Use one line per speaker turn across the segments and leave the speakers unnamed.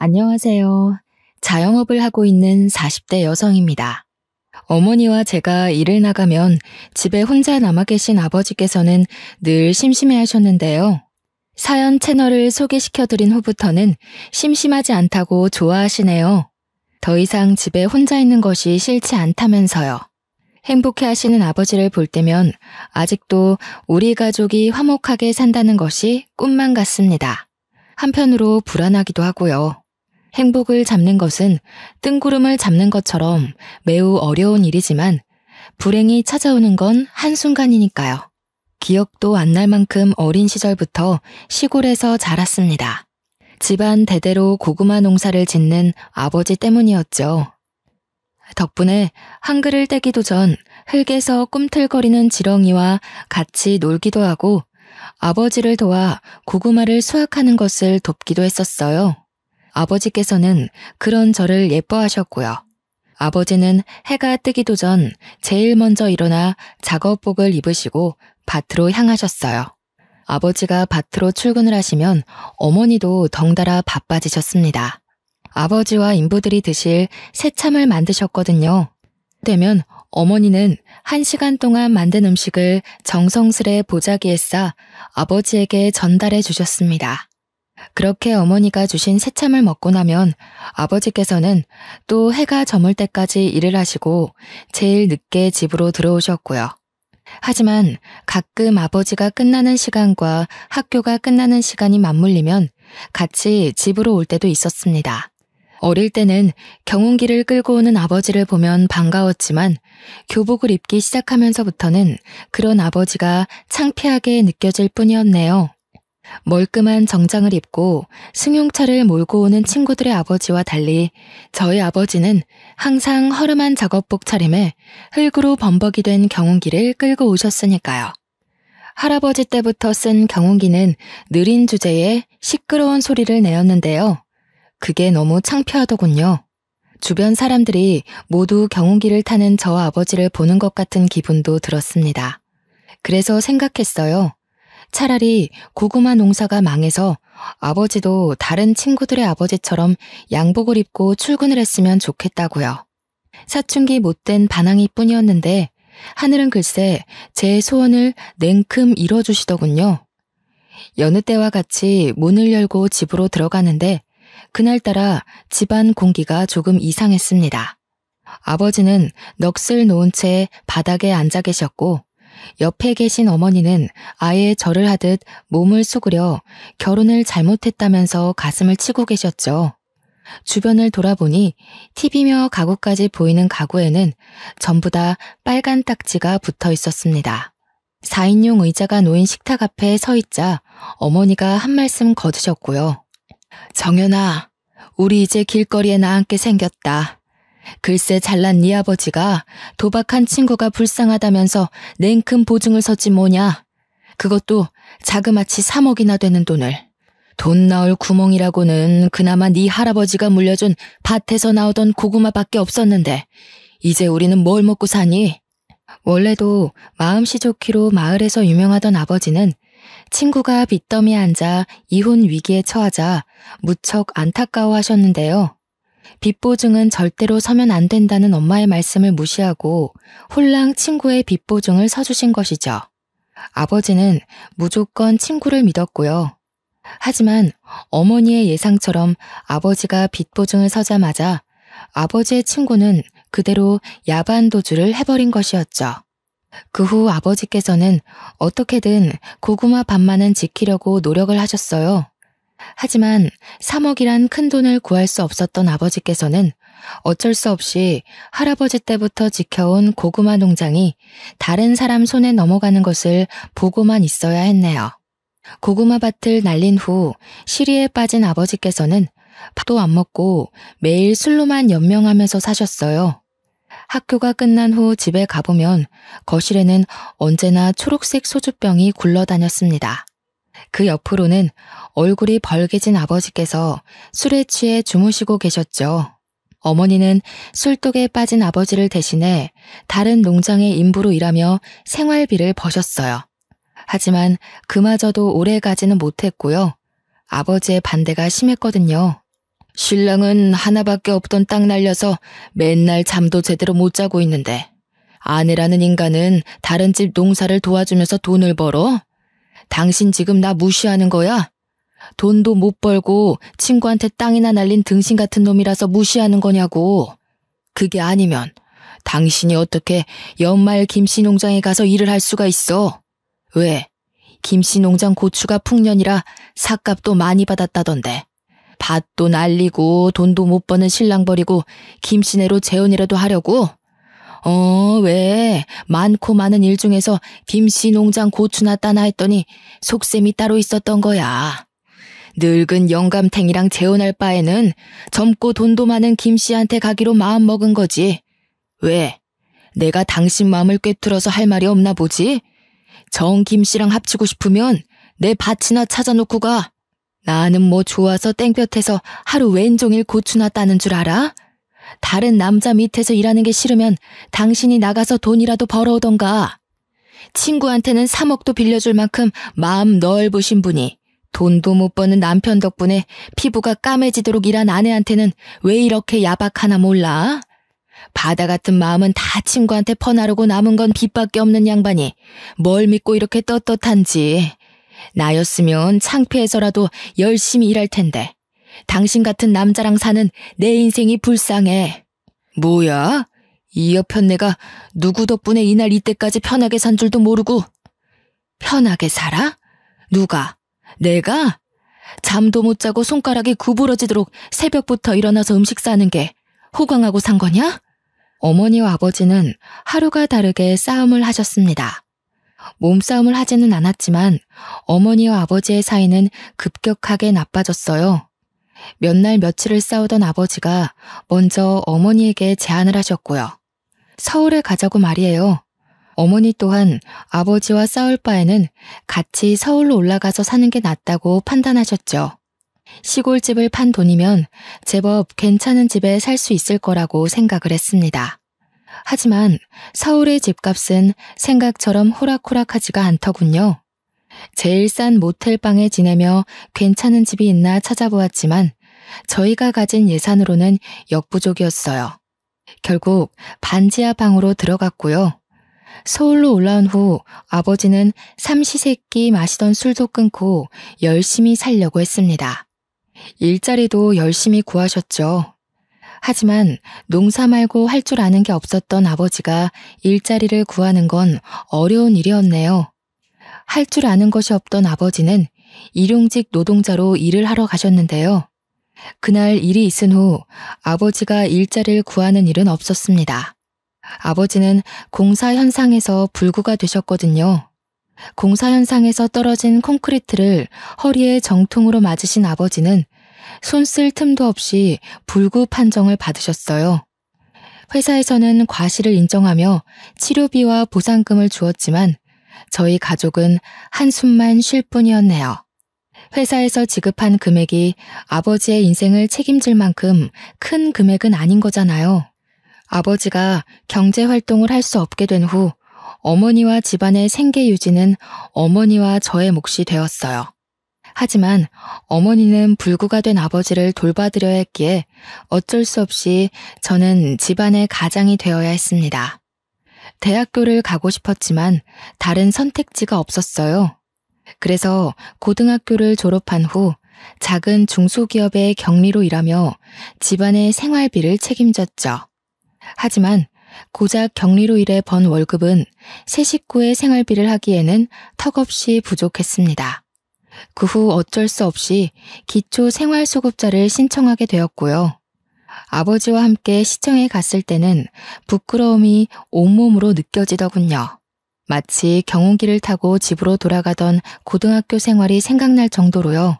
안녕하세요. 자영업을 하고 있는 40대 여성입니다. 어머니와 제가 일을 나가면 집에 혼자 남아 계신 아버지께서는 늘 심심해 하셨는데요. 사연 채널을 소개시켜드린 후부터는 심심하지 않다고 좋아하시네요. 더 이상 집에 혼자 있는 것이 싫지 않다면서요. 행복해 하시는 아버지를 볼 때면 아직도 우리 가족이 화목하게 산다는 것이 꿈만 같습니다. 한편으로 불안하기도 하고요. 행복을 잡는 것은 뜬구름을 잡는 것처럼 매우 어려운 일이지만 불행이 찾아오는 건 한순간이니까요. 기억도 안 날 만큼 어린 시절부터 시골에서 자랐습니다. 집안 대대로 고구마 농사를 짓는 아버지 때문이었죠. 덕분에 한글을 떼기도 전 흙에서 꿈틀거리는 지렁이와 같이 놀기도 하고 아버지를 도와 고구마를 수확하는 것을 돕기도 했었어요. 아버지께서는 그런 저를 예뻐하셨고요. 아버지는 해가 뜨기도 전 제일 먼저 일어나 작업복을 입으시고 밭으로 향하셨어요. 아버지가 밭으로 출근을 하시면 어머니도 덩달아 바빠지셨습니다. 아버지와 인부들이 드실 새참을 만드셨거든요. 되면 어머니는 1시간 동안 만든 음식을 정성스레 보자기에 싸 아버지에게 전달해 주셨습니다. 그렇게 어머니가 주신 새참을 먹고 나면 아버지께서는 또 해가 저물 때까지 일을 하시고 제일 늦게 집으로 들어오셨고요. 하지만 가끔 아버지가 끝나는 시간과 학교가 끝나는 시간이 맞물리면 같이 집으로 올 때도 있었습니다. 어릴 때는 경운기를 끌고 오는 아버지를 보면 반가웠지만 교복을 입기 시작하면서부터는 그런 아버지가 창피하게 느껴질 뿐이었네요. 멀끔한 정장을 입고 승용차를 몰고 오는 친구들의 아버지와 달리 저희 아버지는 항상 허름한 작업복 차림에 흙으로 범벅이 된 경운기를 끌고 오셨으니까요. 할아버지 때부터 쓴 경운기는 느린 주제에 시끄러운 소리를 내었는데요. 그게 너무 창피하더군요. 주변 사람들이 모두 경운기를 타는 저 아버지를 보는 것 같은 기분도 들었습니다. 그래서 생각했어요. 차라리 고구마 농사가 망해서 아버지도 다른 친구들의 아버지처럼 양복을 입고 출근을 했으면 좋겠다고요. 사춘기 못된 반항이 뿐이었는데 하늘은 글쎄 제 소원을 냉큼 이뤄주시더군요. 여느 때와 같이 문을 열고 집으로 들어가는데 그날따라 집안 공기가 조금 이상했습니다. 아버지는 넋을 놓은 채 바닥에 앉아 계셨고 옆에 계신 어머니는 아예 절을 하듯 몸을 수그려 결혼을 잘못했다면서 가슴을 치고 계셨죠. 주변을 돌아보니 TV며 가구까지 보이는 가구에는 전부 다 빨간 딱지가 붙어 있었습니다. 4인용 의자가 놓인 식탁 앞에 서 있자 어머니가 한 말씀 거두셨고요. 정연아, 우리 이제 길거리에 나앉게 생겼다. 글쎄 잘난 네 아버지가 도박한 친구가 불쌍하다면서 냉큼 보증을 섰지 뭐냐. 그것도 자그마치 3억이나 되는 돈을. 돈 나올 구멍이라고는 그나마 네 할아버지가 물려준 밭에서 나오던 고구마밖에 없었는데 이제 우리는 뭘 먹고 사니? 원래도 마음씨 좋기로 마을에서 유명하던 아버지는 친구가 빚더미에 앉아 이혼 위기에 처하자 무척 안타까워하셨는데요. 빚보증은 절대로 서면 안 된다는 엄마의 말씀을 무시하고 홀랑 친구의 빚보증을 서주신 것이죠. 아버지는 무조건 친구를 믿었고요. 하지만 어머니의 예상처럼 아버지가 빚보증을 서자마자 아버지의 친구는 그대로 야반도주를 해버린 것이었죠. 그 후 아버지께서는 어떻게든 고구마 밭만은 지키려고 노력을 하셨어요. 하지만 3억이란 큰 돈을 구할 수 없었던 아버지께서는 어쩔 수 없이 할아버지 때부터 지켜온 고구마 농장이 다른 사람 손에 넘어가는 것을 보고만 있어야 했네요. 고구마 밭을 날린 후 시리에 빠진 아버지께서는 밥도 안 먹고 매일 술로만 연명하면서 사셨어요. 학교가 끝난 후 집에 가보면 거실에는 언제나 초록색 소주병이 굴러다녔습니다. 그 옆으로는 얼굴이 벌개진 아버지께서 술에 취해 주무시고 계셨죠. 어머니는 술독에 빠진 아버지를 대신해 다른 농장의 인부로 일하며 생활비를 버셨어요. 하지만 그마저도 오래 가지는 못했고요. 아버지의 반대가 심했거든요. 신랑은 하나밖에 없던 땅 날려서 맨날 잠도 제대로 못 자고 있는데 아내라는 인간은 다른 집 농사를 도와주면서 돈을 벌어? 당신 지금 나 무시하는 거야? 돈도 못 벌고 친구한테 땅이나 날린 등신 같은 놈이라서 무시하는 거냐고. 그게 아니면 당신이 어떻게 연말 김씨 농장에 가서 일을 할 수가 있어? 왜? 김씨 농장 고추가 풍년이라 삭값도 많이 받았다던데. 밭도 날리고 돈도 못 버는 신랑 버리고 김씨네로 재혼이라도 하려고? 왜? 많고 많은 일 중에서 김씨 농장 고추나 따나 했더니 속셈이 따로 있었던 거야. 늙은 영감탱이랑 재혼할 바에는 젊고 돈도 많은 김씨한테 가기로 마음먹은 거지. 왜? 내가 당신 마음을 꿰뚫어서 할 말이 없나 보지? 정 김씨랑 합치고 싶으면 내 밭이나 찾아놓고 가. 나는 뭐 좋아서 땡볕에서 하루 왼종일 고추나 따는 줄 알아? 다른 남자 밑에서 일하는 게 싫으면 당신이 나가서 돈이라도 벌어오던가. 친구한테는 3억도 빌려줄 만큼 마음 넓으신 분이 돈도 못 버는 남편 덕분에 피부가 까매지도록 일한 아내한테는 왜 이렇게 야박하나 몰라? 바다 같은 마음은 다 친구한테 퍼나르고 남은 건 빚밖에 없는 양반이 뭘 믿고 이렇게 떳떳한지. 나였으면 창피해서라도 열심히 일할 텐데 당신 같은 남자랑 사는 내 인생이 불쌍해. 뭐야? 이 여편네가 누구 덕분에 이날 이때까지 편하게 산 줄도 모르고. 편하게 살아? 누가? 내가? 잠도 못 자고 손가락이 구부러지도록 새벽부터 일어나서 음식 싸는 게 호강하고 산 거냐? 어머니와 아버지는 하루가 다르게 싸움을 하셨습니다. 몸싸움을 하지는 않았지만 어머니와 아버지의 사이는 급격하게 나빠졌어요. 몇 날 며칠을 싸우던 아버지가 먼저 어머니에게 제안을 하셨고요. 서울에 가자고 말이에요. 어머니 또한 아버지와 싸울 바에는 같이 서울로 올라가서 사는 게 낫다고 판단하셨죠. 시골집을 판 돈이면 제법 괜찮은 집에 살 수 있을 거라고 생각을 했습니다. 하지만 서울의 집값은 생각처럼 호락호락하지가 않더군요. 제일 싼 모텔방에 지내며 괜찮은 집이 있나 찾아보았지만 저희가 가진 예산으로는 역부족이었어요. 결국 반지하 방으로 들어갔고요. 서울로 올라온 후 아버지는 삼시세끼 마시던 술도 끊고 열심히 살려고 했습니다. 일자리도 열심히 구하셨죠. 하지만 농사 말고 할 줄 아는 게 없었던 아버지가 일자리를 구하는 건 어려운 일이었네요. 할 줄 아는 것이 없던 아버지는 일용직 노동자로 일을 하러 가셨는데요. 그날 일이 있은 후 아버지가 일자리를 구하는 일은 없었습니다. 아버지는 공사 현상에서 불구가 되셨거든요. 공사 현상에서 떨어진 콘크리트를 허리에 정통으로 맞으신 아버지는 손 쓸 틈도 없이 불구 판정을 받으셨어요. 회사에서는 과실을 인정하며 치료비와 보상금을 주었지만 저희 가족은 한숨만 쉴 뿐이었네요. 회사에서 지급한 금액이 아버지의 인생을 책임질 만큼 큰 금액은 아닌 거잖아요. 아버지가 경제활동을 할 수 없게 된 후 어머니와 집안의 생계 유지는 어머니와 저의 몫이 되었어요. 하지만 어머니는 불구가 된 아버지를 돌봐드려야 했기에 어쩔 수 없이 저는 집안의 가장이 되어야 했습니다. 대학교를 가고 싶었지만 다른 선택지가 없었어요. 그래서 고등학교를 졸업한 후 작은 중소기업의 경리로 일하며 집안의 생활비를 책임졌죠. 하지만 고작 경리로 일해 번 월급은 세 식구의 생활비를 하기에는 턱없이 부족했습니다. 그 후 어쩔 수 없이 기초생활수급자를 신청하게 되었고요. 아버지와 함께 시청에 갔을 때는 부끄러움이 온몸으로 느껴지더군요. 마치 경운기를 타고 집으로 돌아가던 고등학교 생활이 생각날 정도로요.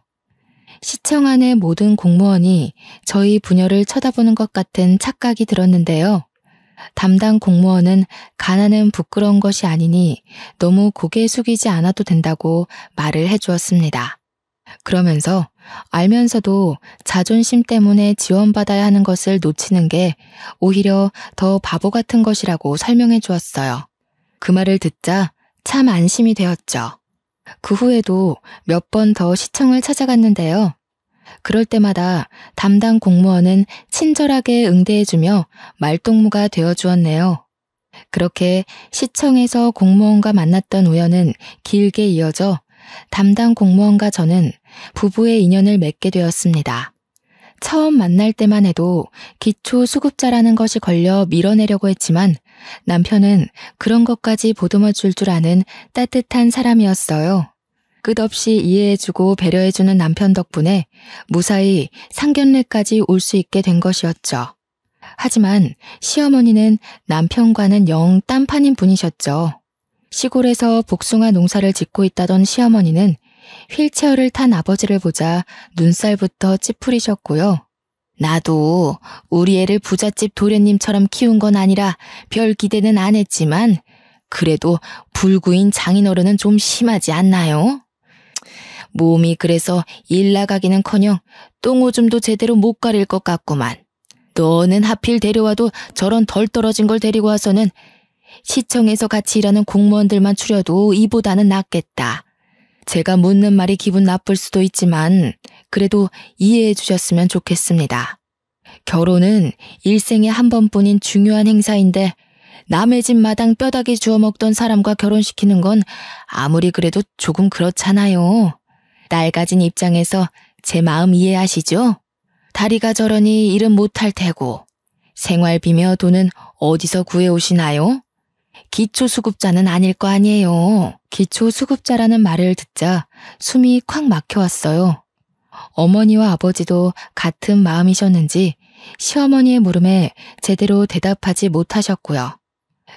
시청 안의 모든 공무원이 저희 부녀를 쳐다보는 것 같은 착각이 들었는데요. 담당 공무원은 가난은 부끄러운 것이 아니니 너무 고개 숙이지 않아도 된다고 말을 해주었습니다. 그러면서 알면서도 자존심 때문에 지원받아야 하는 것을 놓치는 게 오히려 더 바보 같은 것이라고 설명해 주었어요. 그 말을 듣자 참 안심이 되었죠. 그 후에도 몇 번 더 시청을 찾아갔는데요. 그럴 때마다 담당 공무원은 친절하게 응대해주며 말동무가 되어주었네요. 그렇게 시청에서 공무원과 만났던 우연은 길게 이어져 담당 공무원과 저는 부부의 인연을 맺게 되었습니다. 처음 만날 때만 해도 기초수급자라는 것이 걸려 밀어내려고 했지만 남편은 그런 것까지 보듬어 줄 줄 아는 따뜻한 사람이었어요. 끝없이 이해해주고 배려해주는 남편 덕분에 무사히 상견례까지 올 수 있게 된 것이었죠. 하지만 시어머니는 남편과는 영 딴판인 분이셨죠. 시골에서 복숭아 농사를 짓고 있다던 시어머니는 휠체어를 탄 아버지를 보자 눈살부터 찌푸리셨고요. 나도 우리 애를 부잣집 도련님처럼 키운 건 아니라 별 기대는 안 했지만 그래도 불구인 장인어른은 좀 심하지 않나요? 몸이 그래서 일 나가기는커녕 똥오줌도 제대로 못 가릴 것 같구만. 너는 하필 데려와도 저런 덜 떨어진 걸 데리고 와서는 시청에서 같이 일하는 공무원들만 추려도 이보다는 낫겠다. 제가 묻는 말이 기분 나쁠 수도 있지만 그래도 이해해 주셨으면 좋겠습니다. 결혼은 일생에 한 번뿐인 중요한 행사인데 남의 집 마당 뼈다귀 주워 먹던 사람과 결혼시키는 건 아무리 그래도 조금 그렇잖아요. 딸 가진 입장에서 제 마음 이해하시죠? 다리가 저러니 일은 못할 테고 생활비며 돈은 어디서 구해오시나요? 기초수급자는 아닐 거 아니에요. 기초수급자라는 말을 듣자 숨이 콱 막혀왔어요. 어머니와 아버지도 같은 마음이셨는지 시어머니의 물음에 제대로 대답하지 못하셨고요.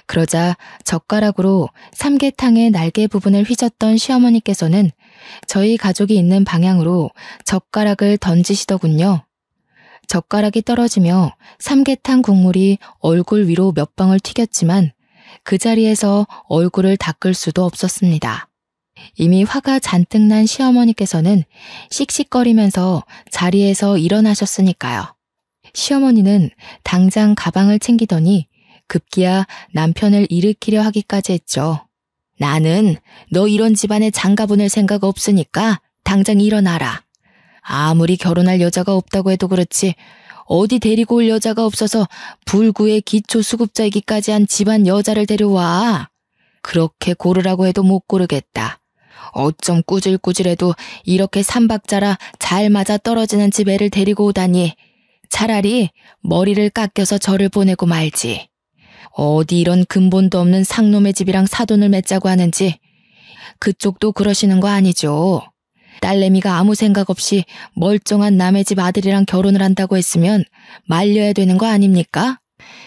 그러자 젓가락으로 삼계탕의 날개 부분을 휘젓던 시어머니께서는 저희 가족이 있는 방향으로 젓가락을 던지시더군요. 젓가락이 떨어지며 삼계탕 국물이 얼굴 위로 몇 방울 튀겼지만 그 자리에서 얼굴을 닦을 수도 없었습니다. 이미 화가 잔뜩 난 시어머니께서는 씩씩거리면서 자리에서 일어나셨으니까요. 시어머니는 당장 가방을 챙기더니 급기야 남편을 일으키려 하기까지 했죠. 나는 너 이런 집안에 장가 보낼 생각 없으니까 당장 일어나라. 아무리 결혼할 여자가 없다고 해도 그렇지 어디 데리고 올 여자가 없어서 불구의 기초수급자이기까지 한 집안 여자를 데려와. 그렇게 고르라고 해도 못 고르겠다. 어쩜 꾸질꾸질해도 이렇게 삼박자라 잘 맞아 떨어지는 집 애를 데리고 오다니. 차라리 머리를 깎여서 저를 보내고 말지. 어디 이런 근본도 없는 상놈의 집이랑 사돈을 맺자고 하는지. 그쪽도 그러시는 거 아니죠. 딸내미가 아무 생각 없이 멀쩡한 남의 집 아들이랑 결혼을 한다고 했으면 말려야 되는 거 아닙니까?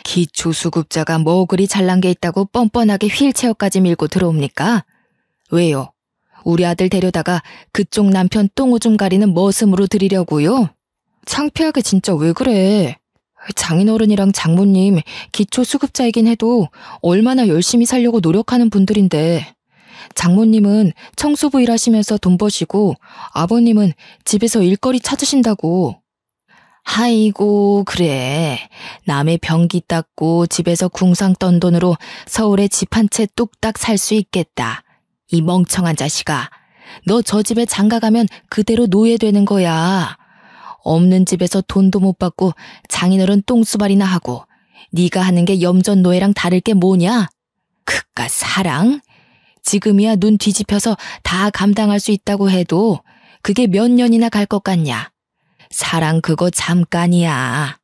기초수급자가 뭐 그리 잘난 게 있다고 뻔뻔하게 휠체어까지 밀고 들어옵니까? 왜요? 우리 아들 데려다가 그쪽 남편 똥오줌 가리는 머슴으로 들이려고요? 창피하게 진짜 왜 그래? 장인어른이랑 장모님 기초수급자이긴 해도 얼마나 열심히 살려고 노력하는 분들인데 장모님은 청소부 일하시면서 돈 버시고 아버님은 집에서 일거리 찾으신다고. 아이고 그래. 남의 변기 닦고 집에서 궁상 떤 돈으로 서울에 집 한 채 뚝딱 살 수 있겠다. 이 멍청한 자식아. 너 저 집에 장가가면 그대로 노예되는 거야. 없는 집에서 돈도 못 받고 장인어른 똥수발이나 하고 네가 하는 게 염전 노예랑 다를 게 뭐냐? 그깟 사랑? 지금이야 눈 뒤집혀서 다 감당할 수 있다고 해도 그게 몇 년이나 갈 것 같냐? 사랑 그거 잠깐이야.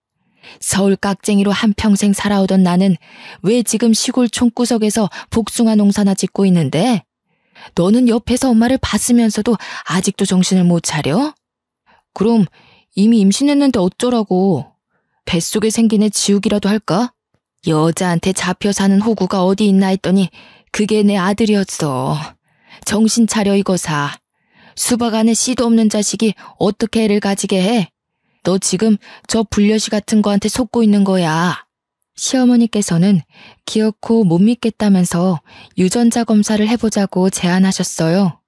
서울 깍쟁이로 한평생 살아오던 나는 왜 지금 시골 촌구석에서 복숭아 농사나 짓고 있는데? 너는 옆에서 엄마를 봤으면서도 아직도 정신을 못 차려? 그럼 이미 임신했는데 어쩌라고. 뱃속에 생긴 애 지우기라도 할까? 여자한테 잡혀 사는 호구가 어디 있나 했더니 그게 내 아들이었어. 정신 차려 이거사. 수박 안에 씨도 없는 자식이 어떻게 애를 가지게 해? 너 지금 저 불려시 같은 거한테 속고 있는 거야. 시어머니께서는 기어코 못 믿겠다면서 유전자 검사를 해보자고 제안하셨어요.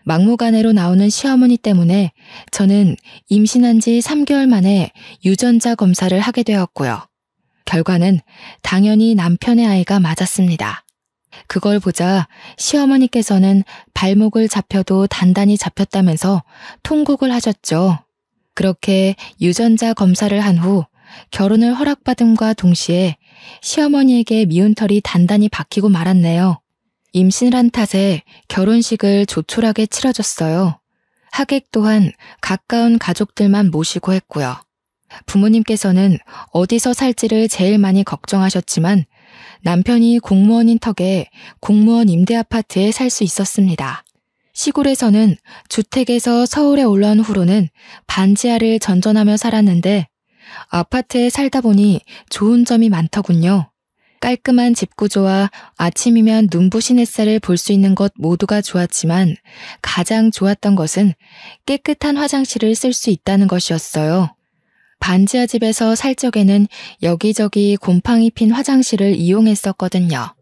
막무가내로 나오는 시어머니 때문에 저는 임신한 지 3개월 만에 유전자 검사를 하게 되었고요. 결과는 당연히 남편의 아이가 맞았습니다. 그걸 보자 시어머니께서는 발목을 잡혀도 단단히 잡혔다면서 통곡을 하셨죠. 그렇게 유전자 검사를 한 후 결혼을 허락받음과 동시에 시어머니에게 미운 털이 단단히 박히고 말았네요. 임신을 한 탓에 결혼식을 조촐하게 치러줬어요. 하객 또한 가까운 가족들만 모시고 했고요. 부모님께서는 어디서 살지를 제일 많이 걱정하셨지만 남편이 공무원인 턱에 공무원 임대 아파트에 살 수 있었습니다. 시골에서는 주택에서 서울에 올라온 후로는 반지하를 전전하며 살았는데 아파트에 살다 보니 좋은 점이 많더군요. 깔끔한 집 구조와 아침이면 눈부신 햇살을 볼 수 있는 것 모두가 좋았지만 가장 좋았던 것은 깨끗한 화장실을 쓸 수 있다는 것이었어요. 반지하 집에서 살 적에는 여기저기 곰팡이 핀 화장실을 이용했었거든요.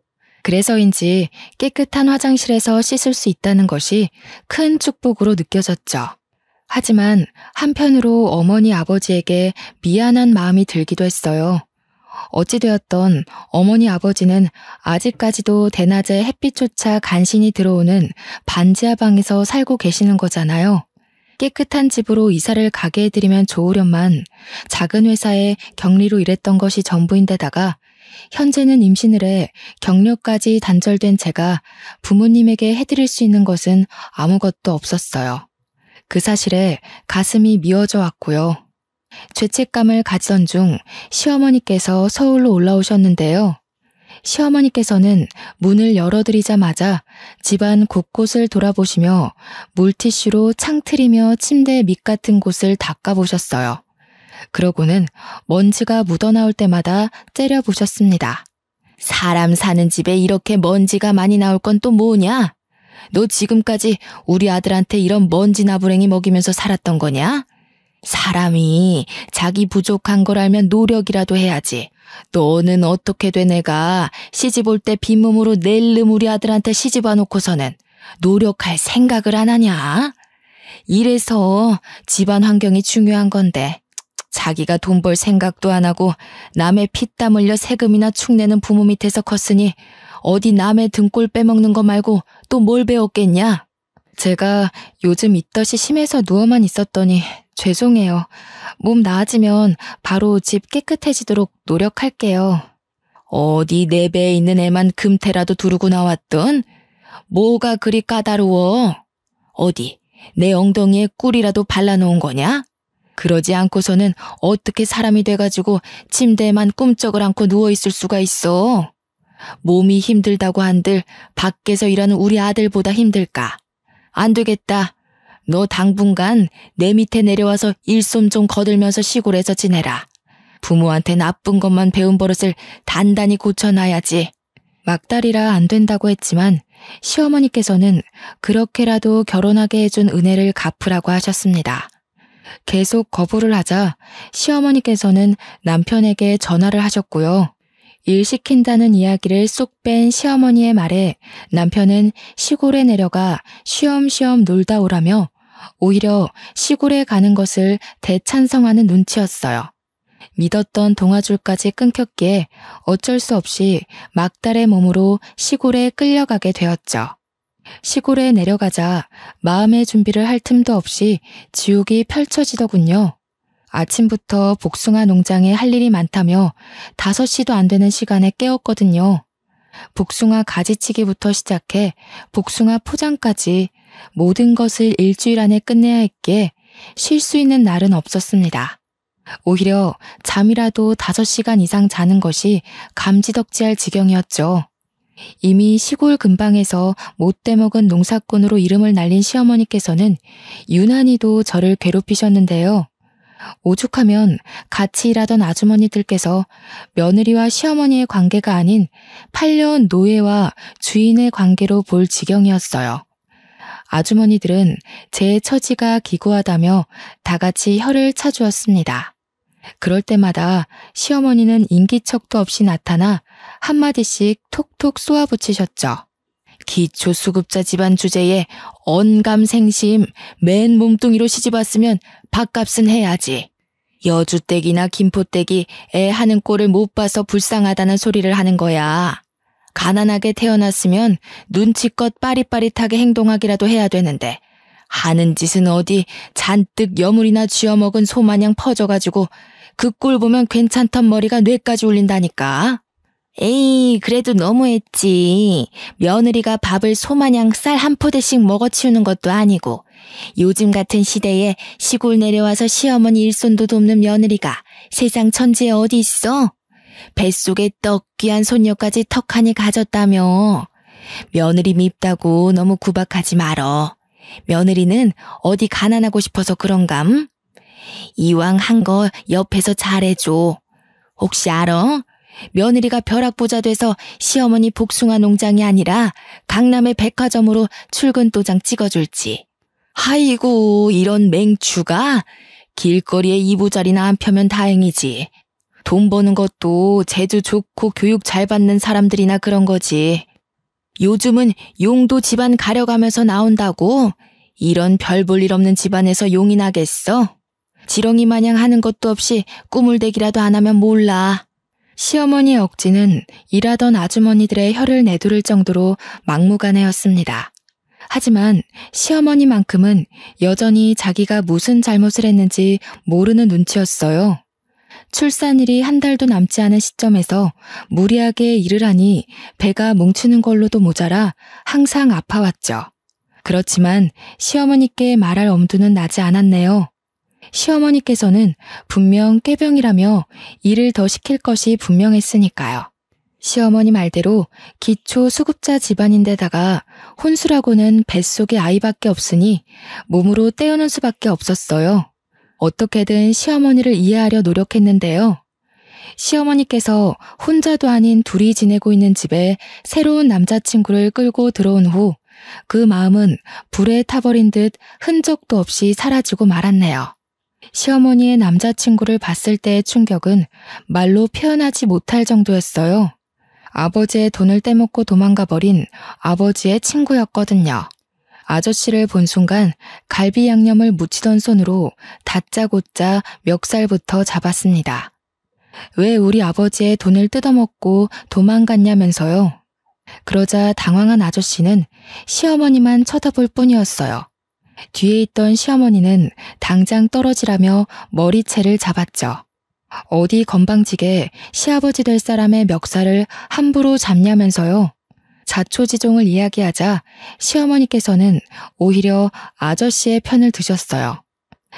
그래서인지 깨끗한 화장실에서 씻을 수 있다는 것이 큰 축복으로 느껴졌죠. 하지만 한편으로 어머니 아버지에게 미안한 마음이 들기도 했어요. 어찌되었던 어머니 아버지는 아직까지도 대낮에 햇빛조차 간신히 들어오는 반지하 방에서 살고 계시는 거잖아요. 깨끗한 집으로 이사를 가게 해드리면 좋으련만 작은 회사에 격리로 일했던 것이 전부인데다가 현재는 임신을 해 경력까지 단절된 제가 부모님에게 해드릴 수 있는 것은 아무것도 없었어요. 그 사실에 가슴이 미어져 왔고요. 죄책감을 가지던 중 시어머니께서 서울로 올라오셨는데요. 시어머니께서는 문을 열어드리자마자 집안 곳곳을 돌아보시며 물티슈로 창틀이며 침대 밑 같은 곳을 닦아보셨어요. 그러고는 먼지가 묻어나올 때마다 째려보셨습니다. 사람 사는 집에 이렇게 먼지가 많이 나올 건 또 뭐냐? 너 지금까지 우리 아들한테 이런 먼지 나부랭이 먹이면서 살았던 거냐? 사람이 자기 부족한 걸 알면 노력이라도 해야지. 너는 어떻게 돼 내가 시집 올 때 빈몸으로 낼름 우리 아들한테 시집 와놓고서는 노력할 생각을 안 하냐? 이래서 집안 환경이 중요한 건데 자기가 돈 벌 생각도 안 하고 남의 피땀 흘려 세금이나 축내는 부모 밑에서 컸으니 어디 남의 등골 빼먹는 거 말고 또 뭘 배웠겠냐? 제가 요즘 입덧이 심해서 누워만 있었더니 죄송해요. 몸 나아지면 바로 집 깨끗해지도록 노력할게요. 어디 내 배에 있는 애만 금태라도 두르고 나왔던? 뭐가 그리 까다로워? 어디 내 엉덩이에 꿀이라도 발라놓은 거냐? 그러지 않고서는 어떻게 사람이 돼가지고 침대에만 꿈쩍을 않고 누워있을 수가 있어? 몸이 힘들다고 한들 밖에서 일하는 우리 아들보다 힘들까? 안 되겠다. 너 당분간 내 밑에 내려와서 일손 좀 거들면서 시골에서 지내라. 부모한테 나쁜 것만 배운 버릇을 단단히 고쳐놔야지. 막달이라 안 된다고 했지만 시어머니께서는 그렇게라도 결혼하게 해준 은혜를 갚으라고 하셨습니다. 계속 거부를 하자 시어머니께서는 남편에게 전화를 하셨고요. 일 시킨다는 이야기를 쏙 뺀 시어머니의 말에 남편은 시골에 내려가 쉬엄쉬엄 놀다 오라며 오히려 시골에 가는 것을 대찬성하는 눈치였어요. 믿었던 동아줄까지 끊겼기에 어쩔 수 없이 막달의 몸으로 시골에 끌려가게 되었죠. 시골에 내려가자 마음의 준비를 할 틈도 없이 지옥이 펼쳐지더군요. 아침부터 복숭아 농장에 할 일이 많다며 5시도 안 되는 시간에 깨웠거든요. 복숭아 가지치기부터 시작해 복숭아 포장까지 모든 것을 일주일 안에 끝내야 했기에 쉴 수 있는 날은 없었습니다. 오히려 잠이라도 5시간 이상 자는 것이 감지덕지할 지경이었죠. 이미 시골 근방에서 못돼 먹은 농사꾼으로 이름을 날린 시어머니께서는 유난히도 저를 괴롭히셨는데요. 오죽하면 같이 일하던 아주머니들께서 며느리와 시어머니의 관계가 아닌 8년 노예와 주인의 관계로 볼 지경이었어요. 아주머니들은 제 처지가 기고하다며 다 같이 혀를 차주었습니다. 그럴 때마다 시어머니는 인기척도 없이 나타나 한마디씩 톡톡 쏘아붙이셨죠. 기초수급자 집안 주제에 언감생심 맨 몸뚱이로 시집왔으면 밥값은 해야지. 여주댁이나 김포댁이 애 하는 꼴을 못 봐서 불쌍하다는 소리를 하는 거야. 가난하게 태어났으면 눈치껏 빠릿빠릿하게 행동하기라도 해야 되는데 하는 짓은 어디 잔뜩 여물이나 쥐어먹은 소마냥 퍼져가지고 그 꼴 보면 괜찮던 머리가 뇌까지 울린다니까. 에이, 그래도 너무했지. 며느리가 밥을 소마냥 쌀 한 포대씩 먹어치우는 것도 아니고 요즘 같은 시대에 시골 내려와서 시어머니 일손도 돕는 며느리가 세상 천지에 어디 있어? 뱃속에 떡 귀한 손녀까지 턱하니 가졌다며. 며느리 밉다고 너무 구박하지 말어. 며느리는 어디 가난하고 싶어서 그런감? 이왕 한 거 옆에서 잘해줘. 혹시 알아? 며느리가 벼락부자 돼서 시어머니 복숭아 농장이 아니라 강남의 백화점으로 출근 도장 찍어줄지. 아이고, 이런 맹추가 길거리에 이부자리나 안 펴면 다행이지. 돈 버는 것도 재주 좋고 교육 잘 받는 사람들이나 그런 거지. 요즘은 용도 집안 가려가면서 나온다고? 이런 별 볼 일 없는 집안에서 용이 나겠어? 지렁이 마냥 하는 것도 없이 꾸물대기라도 안 하면 몰라. 시어머니의 억지는 일하던 아주머니들의 혀를 내두를 정도로 막무가내였습니다. 하지만 시어머니만큼은 여전히 자기가 무슨 잘못을 했는지 모르는 눈치였어요. 출산일이 한 달도 남지 않은 시점에서 무리하게 일을 하니 배가 뭉치는 걸로도 모자라 항상 아파왔죠. 그렇지만 시어머니께 말할 엄두는 나지 않았네요. 시어머니께서는 분명 꾀병이라며 일을 더 시킬 것이 분명했으니까요. 시어머니 말대로 기초 수급자 집안인데다가 혼수라고는 뱃속에 아이밖에 없으니 몸으로 때우는 수밖에 없었어요. 어떻게든 시어머니를 이해하려 노력했는데요. 시어머니께서 혼자도 아닌 둘이 지내고 있는 집에 새로운 남자친구를 끌고 들어온 후 그 마음은 불에 타버린 듯 흔적도 없이 사라지고 말았네요. 시어머니의 남자친구를 봤을 때의 충격은 말로 표현하지 못할 정도였어요. 아버지의 돈을 떼먹고 도망가버린 아버지의 친구였거든요. 아저씨를 본 순간 갈비 양념을 묻히던 손으로 다짜고짜 멱살부터 잡았습니다. 왜 우리 아버지의 돈을 뜯어먹고 도망갔냐면서요. 그러자 당황한 아저씨는 시어머니만 쳐다볼 뿐이었어요. 뒤에 있던 시어머니는 당장 떨어지라며 머리채를 잡았죠. 어디 건방지게 시아버지 될 사람의 멱살을 함부로 잡냐면서요. 자초지종을 이야기하자 시어머니께서는 오히려 아저씨의 편을 드셨어요.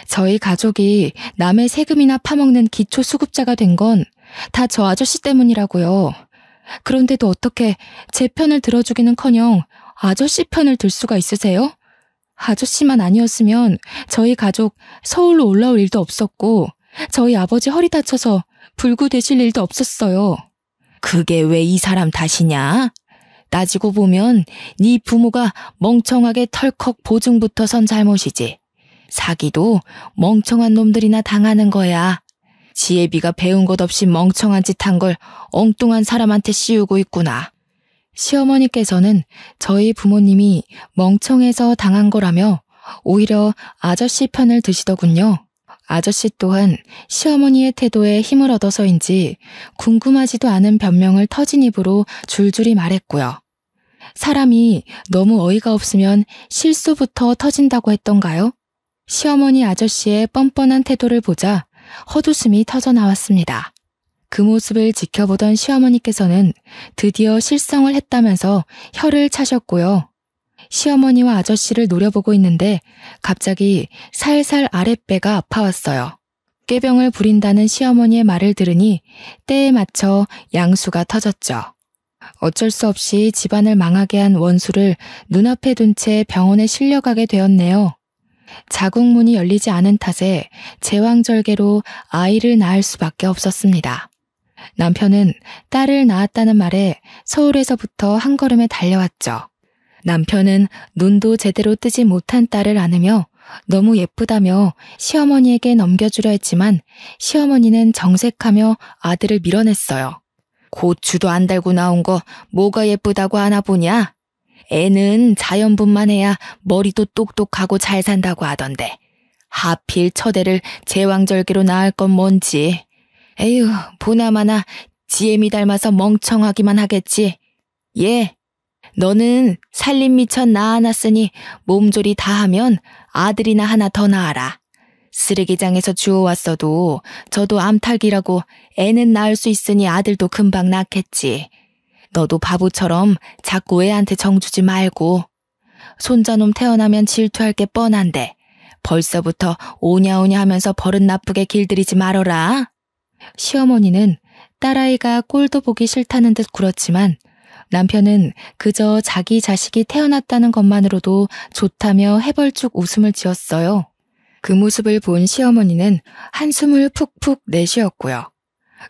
저희 가족이 남의 세금이나 파먹는 기초수급자가 된 건 다 저 아저씨 때문이라고요. 그런데도 어떻게 제 편을 들어주기는커녕 아저씨 편을 들 수가 있으세요? 아저씨만 아니었으면 저희 가족 서울로 올라올 일도 없었고 저희 아버지 허리 다쳐서 불구되실 일도 없었어요. 그게 왜 이 사람 탓이냐? 따지고 보면 네 부모가 멍청하게 털컥 보증부터 선 잘못이지. 사기도 멍청한 놈들이나 당하는 거야. 지혜비가 배운 것 없이 멍청한 짓 한 걸 엉뚱한 사람한테 씌우고 있구나. 시어머니께서는 저희 부모님이 멍청해서 당한 거라며 오히려 아저씨 편을 드시더군요. 아저씨 또한 시어머니의 태도에 힘을 얻어서인지 궁금하지도 않은 변명을 터진 입으로 줄줄이 말했고요. 사람이 너무 어이가 없으면 실수부터 터진다고 했던가요? 시어머니 아저씨의 뻔뻔한 태도를 보자 헛웃음이 터져나왔습니다. 그 모습을 지켜보던 시어머니께서는 드디어 실성을 했다면서 혀를 차셨고요. 시어머니와 아저씨를 노려보고 있는데 갑자기 살살 아랫배가 아파왔어요. 꾀병을 부린다는 시어머니의 말을 들으니 때에 맞춰 양수가 터졌죠. 어쩔 수 없이 집안을 망하게 한 원수를 눈앞에 둔 채 병원에 실려가게 되었네요. 자궁문이 열리지 않은 탓에 제왕절개로 아이를 낳을 수밖에 없었습니다. 남편은 딸을 낳았다는 말에 서울에서부터 한 걸음에 달려왔죠. 남편은 눈도 제대로 뜨지 못한 딸을 안으며 너무 예쁘다며 시어머니에게 넘겨주려 했지만 시어머니는 정색하며 아들을 밀어냈어요. 고추도 안 달고 나온 거 뭐가 예쁘다고 안아보냐? 애는 자연분만 해야 머리도 똑똑하고 잘 산다고 하던데 하필 처대를 제왕절개로 낳을 건 뭔지. 에휴, 보나마나 지엠이 닮아서 멍청하기만 하겠지. 너는 살림 미천 낳아놨으니 몸조리 다 하면 아들이나 하나 더 낳아라. 쓰레기장에서 주워왔어도 저도 암탉이라고 애는 낳을 수 있으니 아들도 금방 낳겠지. 너도 바보처럼 자꾸 애한테 정주지 말고. 손자놈 태어나면 질투할 게 뻔한데 벌써부터 오냐오냐 하면서 버릇 나쁘게 길들이지 말어라. 시어머니는 딸아이가 꼴도 보기 싫다는 듯 굴었지만 남편은 그저 자기 자식이 태어났다는 것만으로도 좋다며 해벌쭉 웃음을 지었어요. 그 모습을 본 시어머니는 한숨을 푹푹 내쉬었고요.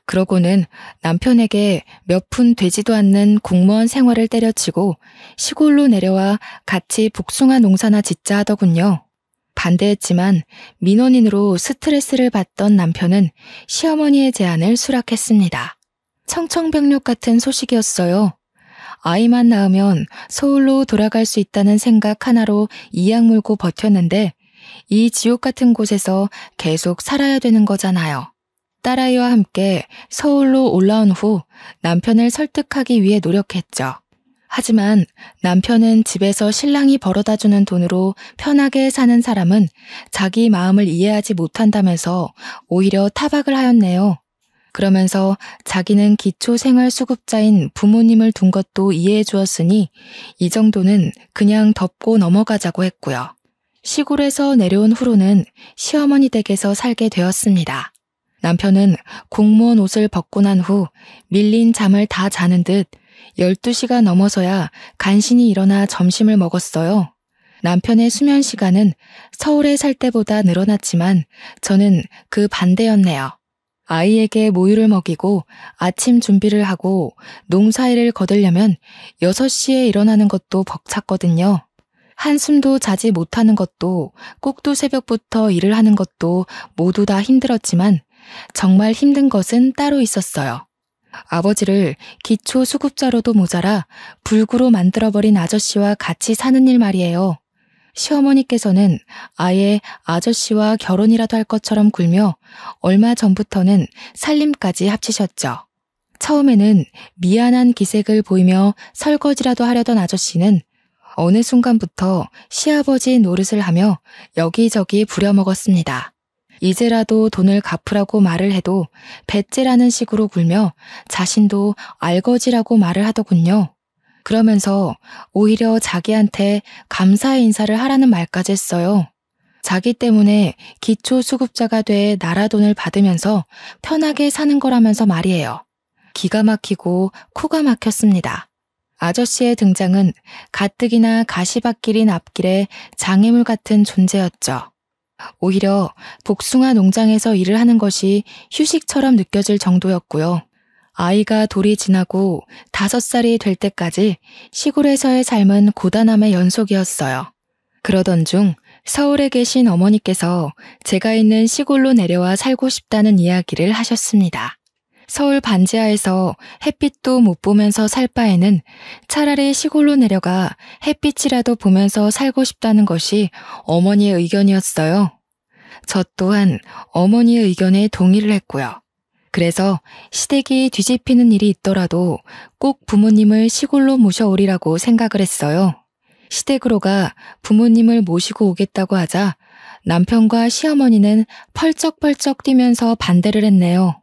그러고는 남편에게 몇 푼 되지도 않는 공무원 생활을 때려치고 시골로 내려와 같이 복숭아 농사나 짓자 하더군요. 반대했지만 민원인으로 스트레스를 받던 남편은 시어머니의 제안을 수락했습니다. 청천벽력 같은 소식이었어요. 아이만 낳으면 서울로 돌아갈 수 있다는 생각 하나로 이악 물고 버텼는데 이 지옥 같은 곳에서 계속 살아야 되는 거잖아요. 딸아이와 함께 서울로 올라온 후 남편을 설득하기 위해 노력했죠. 하지만 남편은 집에서 신랑이 벌어다주는 돈으로 편하게 사는 사람은 자기 마음을 이해하지 못한다면서 오히려 타박을 하였네요. 그러면서 자기는 기초생활수급자인 부모님을 둔 것도 이해해 주었으니 이 정도는 그냥 덮고 넘어가자고 했고요. 시골에서 내려온 후로는 시어머니 댁에서 살게 되었습니다. 남편은 공무원 옷을 벗고 난 후 밀린 잠을 다 자는 듯 12시가 넘어서야 간신히 일어나 점심을 먹었어요. 남편의 수면 시간은 서울에 살 때보다 늘어났지만 저는 그 반대였네요. 아이에게 모유를 먹이고 아침 준비를 하고 농사일을 거두려면 6시에 일어나는 것도 벅찼거든요. 한숨도 자지 못하는 것도 꼭두 새벽부터 일을 하는 것도 모두 다 힘들었지만 정말 힘든 것은 따로 있었어요. 아버지를 기초수급자로도 모자라 불구로 만들어버린 아저씨와 같이 사는 일 말이에요. 시어머니께서는 아예 아저씨와 결혼이라도 할 것처럼 굴며 얼마 전부터는 살림까지 합치셨죠. 처음에는 미안한 기색을 보이며 설거지라도 하려던 아저씨는 어느 순간부터 시아버지 노릇을 하며 여기저기 부려먹었습니다. 이제라도 돈을 갚으라고 말을 해도 배째라는 식으로 굴며 자신도 알거지라고 말을 하더군요. 그러면서 오히려 자기한테 감사의 인사를 하라는 말까지 했어요. 자기 때문에 기초수급자가 돼 나라 돈을 받으면서 편하게 사는 거라면서 말이에요. 기가 막히고 코가 막혔습니다. 아저씨의 등장은 가뜩이나 가시밭길인 앞길의 장애물 같은 존재였죠. 오히려 복숭아 농장에서 일을 하는 것이 휴식처럼 느껴질 정도였고요. 아이가 돌이 지나고 5살이 될 때까지 시골에서의 삶은 고단함의 연속이었어요. 그러던 중 서울에 계신 어머니께서 제가 있는 시골로 내려와 살고 싶다는 이야기를 하셨습니다. 서울 반지하에서 햇빛도 못 보면서 살 바에는 차라리 시골로 내려가 햇빛이라도 보면서 살고 싶다는 것이 어머니의 의견이었어요. 저 또한 어머니의 의견에 동의를 했고요. 그래서 시댁이 뒤집히는 일이 있더라도 꼭 부모님을 시골로 모셔오리라고 생각을 했어요. 시댁으로가 부모님을 모시고 오겠다고 하자 남편과 시어머니는 펄쩍펄쩍 뛰면서 반대를 했네요.